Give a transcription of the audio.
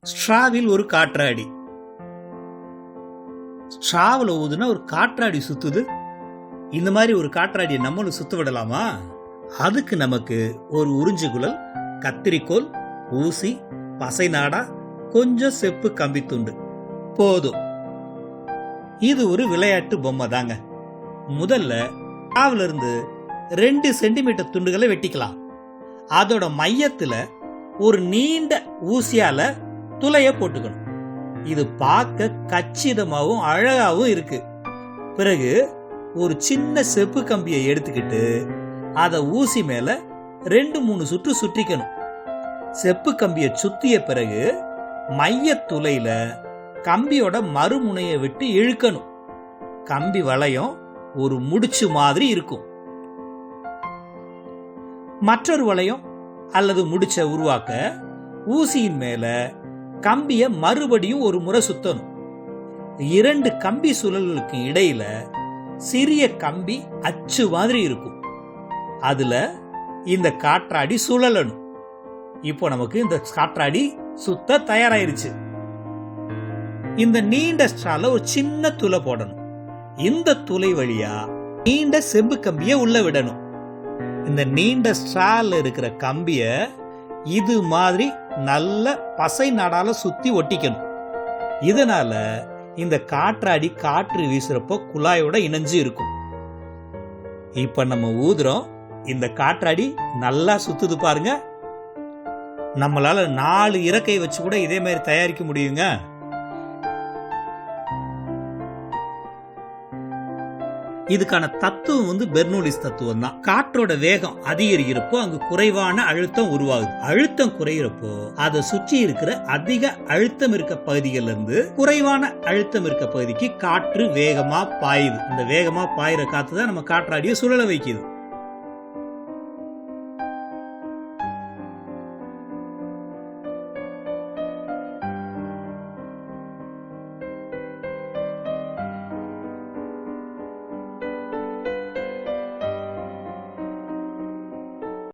ஸ்ட்ராவில் ஒரு காற்றாடி. ஸ்ட்ராவில் ஊதுனா ஒரு காற்றாடி சுத்துது. இந்த மாதிரி ஒரு காற்றாடியை நம்மளும் சுத்த விடலாமா? அதுக்கு நமக்கு ஒரு உறிஞ்சுகுழல், கத்திரிக்கோல், ஊசி, பசை நாடா, கொஞ்சம் செப்பு கம்பி துண்டு போதும். இது ஒரு விளையாட்டு பொம்மை தாங்க. முதல்ல ஸ்ட்ராவில இருந்து 2 சென்டிமீட்டர் துண்டுகளை வெட்டிக்கலாம். அதோட மையத்துல ஒரு நீண்ட ஊசியால துளைய போட்டுக்கணும். இது பார்க்க கச்சிதமாகவும் அழகாவும் இருக்கு. பிறகு ஒரு சின்ன செப்பு கம்பியை எடுத்துக்கிட்டு அதை ஊசி மேல 2-3 சுற்று சுற்றிக்கணும். செப்பு கம்பியை சுத்திய பிறகு மைய துளையில கம்பியோட மறுமுனையை விட்டு இழுக்கணும். கம்பி வளையம் ஒரு முடிச்சு மாதிரி இருக்கும். மற்றொரு வளையம் அல்லது முடிச்ச உருவாக்க ஊசியின் மேல கம்பிய மறுபடியும் ஒரு முறை சுத்தணும். 2 கம்பி சுழல்களுக்கு இடையில சிறிய கம்பி அச்சு மாதிரி இருக்கும். அதுல இந்த காற்றாடி சுழலணும். இப்போ நமக்கு இந்த காற்றாடி சுத்த தயாராயிருச்சு. இந்த நீண்ட ஸ்ட்ரால ஒரு சின்ன துளை போடணும். இந்த துளை வழியா நீண்ட செம்பு கம்பிய உள்ள விடணும். இந்த நீண்ட ஸ்ட்ரால இருக்கிற கம்பிய இது மாதிரி நல்ல பசை நாடால சுத்தி ஒட்டிக்கணும். இதனால இந்த காற்றாடி காற்று வீசுறப்போ குழாயோட இணைஞ்சு இருக்கும். இப்ப நம்ம ஊதுறோம். இந்த காற்றாடி நல்லா சுத்துது பாருங்க. நம்மளால 4 இறக்கை வச்சு கூட இதே மாதிரி தயாரிக்க முடியுங்க. இதுக்கான தத்துவம் பெர்னோலிஸ் தத்துவம் தான். காற்றோட வேகம் அதிகரிக்கிறப்போ அங்கு குறைவான அழுத்தம் உருவாகுது. அழுத்தம் குறைகிறப்போ அதை சுற்றி இருக்கிற அதிக அழுத்தம் இருக்க பகுதிகள்ல இருந்து குறைவான அழுத்தம் இருக்க பகுதிக்கு காற்று வேகமா பாயுது. அந்த வேகமா பாயிற காத்து தான் நம்ம காற்றாடியை சுழல வைக்குது.